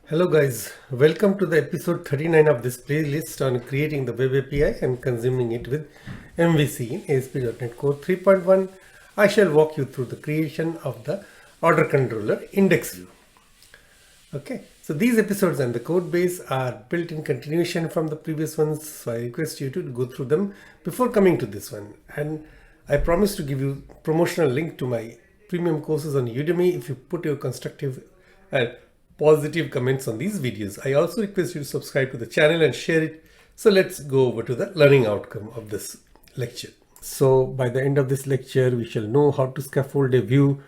Hello guys, welcome to the episode 39 of this playlist on creating the web API and consuming it with MVC in ASP.NET Core 3.1. I shall walk you through the creation of the order controller index view. Okay, so these episodes and the code base are built in continuation from the previous ones, so I request you to go through them before coming to this one. And I promise to give you promotional link to my premium courses on Udemy if you put your constructive and positive comments on these videos. I also request you to subscribe to the channel and share it. So let's go over to the learning outcome of this lecture. So by the end of this lecture, we shall know how to scaffold a view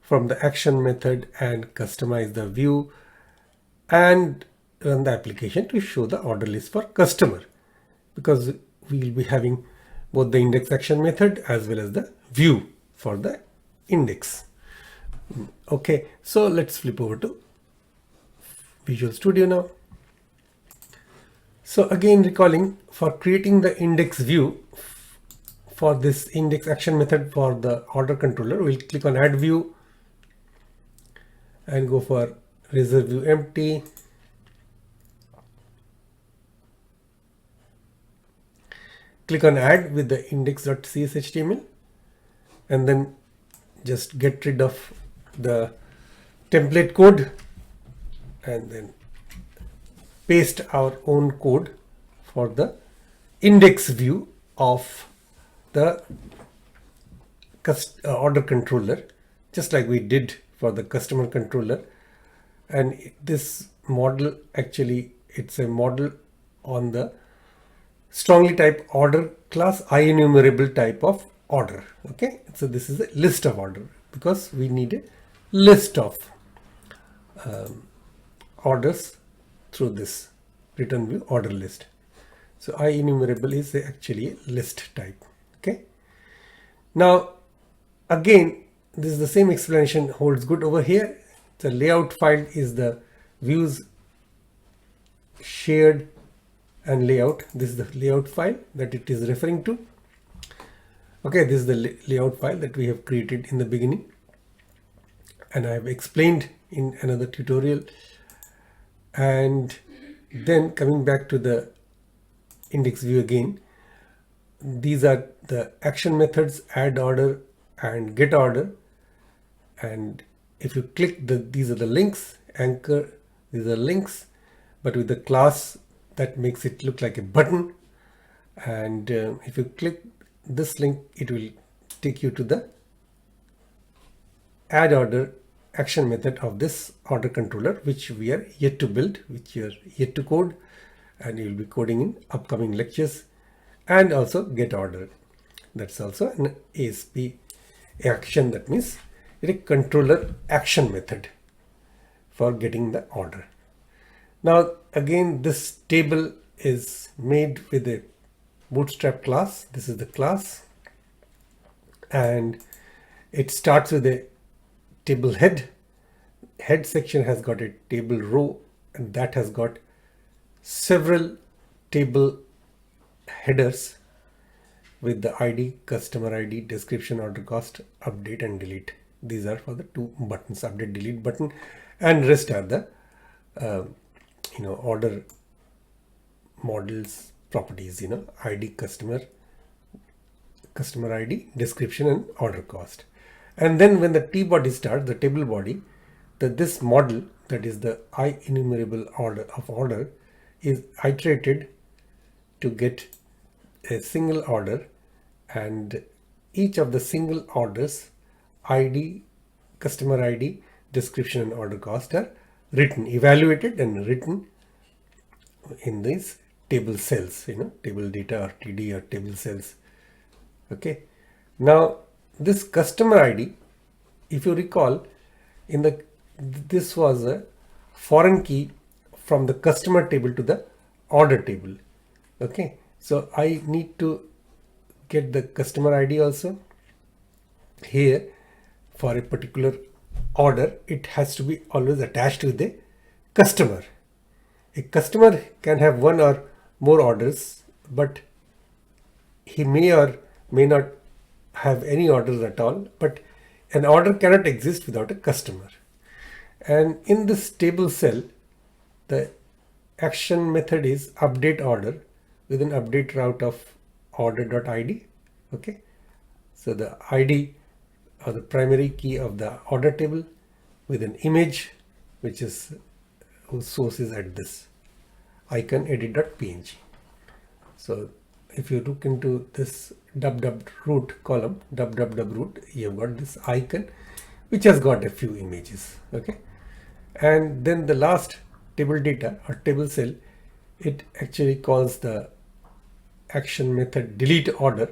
from the action method and customize the view and run the application to show the order list for customer, because we will be having both the index action method as well as the view for the index. Okay, so let's flip over to Visual Studio now. So again, recalling, for creating the index view for this index action method for the order controller, we'll click on add view and go for reserve view empty. Click on add with the index.cshtml and then just get rid of the template code and then paste our own code for the index view of the order controller, just like we did for the customer controller. And this model, actually it's a model on the strongly type order class, IEnumerable type of order. Okay, so this is a list of order because we need a list of orders through this return view order list. So IEnumerable is actually a list type. Okay, now again, this is the same explanation holds good over here. The layout file is the views shared and layout. This is the layout file that it is referring to. Okay, this is the layout file that we have created in the beginning, and I have explained in another tutorial. And then coming back to the index view again, these are the action methods, add order and get order. And if you click these are the links, anchor, these are links, but with the class that makes it look like a button. And if you click this link, it will take you to the add order action method of this order controller, which we are yet to build, which you are yet to code, and you will be coding in upcoming lectures. And also get order, that's also an ASP action, that means it's a controller action method for getting the order. Now again, this table is made with a bootstrap class. This is the class, and it starts with a table head. Head section has got a table row, and that has got several table headers with the ID, customer ID, description, order cost, update and delete. These are for the two buttons, update, delete button, and rest are the order models properties, ID, customer ID, description and order cost. And then when the T body starts, the table body, this model, that is the IEnumerable order is iterated to get a single order, and each of the single orders ID, customer ID, description and order cost are written, evaluated and written in these table cells, table data or TD or table cells. Okay, now this customer ID, if you recall, this was a foreign key from the customer table to the order table. Okay, so I need to get the customer ID also. Here for a particular order, it has to be always attached with the customer. A customer can have one or more orders, but he may or may not have any orders at all. But an order cannot exist without a customer. And in this table cell, The action method is update order with an update route of order.id. Okay, so the ID or the primary key of the order table with an image which is whose source is at this icon edit.png. So if you look into this root column, root, you have got this icon which has got a few images. Okay, and then the last table data or table cell, it actually calls the action method delete order,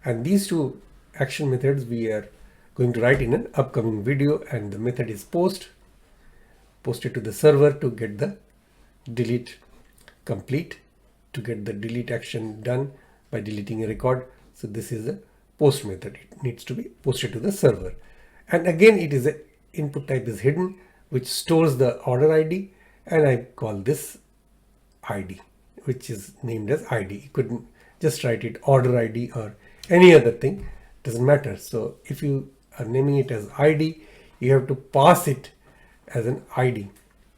and these two action methods we are going to write in an upcoming video. And the method is posted to the server to get the delete complete, to get the delete action done by deleting a record. So this is a post method. It needs to be posted to the server, and again it is a input type is hidden which stores the order ID, and I call this ID, which is named as ID. You couldn't just write it order ID or any other thing, doesn't matter. So if you are naming it as ID, you have to pass it as an ID.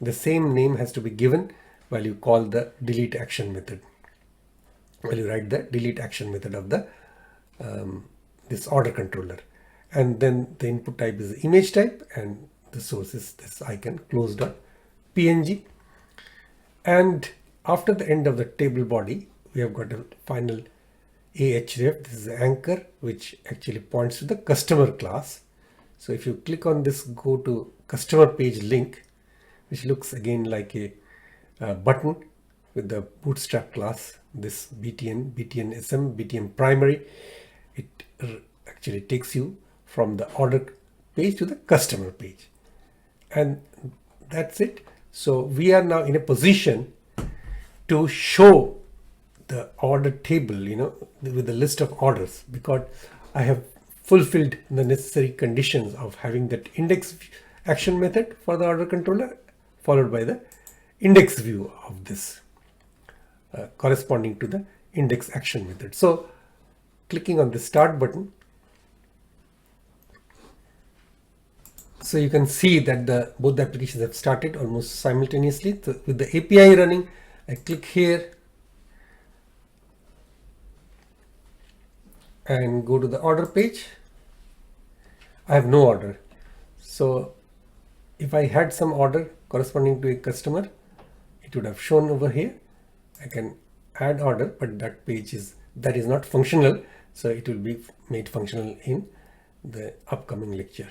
The same name has to be given while you call the delete action method, while you write the delete action method of the this order controller. And then the input type is image type, and the source is this icon close.png. And after the end of the table body, we have got a final ahref. This is the anchor which actually points to the customer class. So if you click on this, go to customer page link, which looks again like a button with the bootstrap class, this btn sm btn primary, it actually takes you from the order page to the customer page, and that's it. So we are now in a position to show the order table, with the list of orders, because I have fulfilled the necessary conditions of having that index action method for the order controller, followed by the index view of this corresponding to the index action method. So clicking on the start button, so you can see that both the applications have started almost simultaneously. So with the API running, I click here and go to the order page. I have no order. So if I had some order corresponding to a customer, it would have shown over here. I can add order, but that page is not functional. So it will be made functional in the upcoming lecture.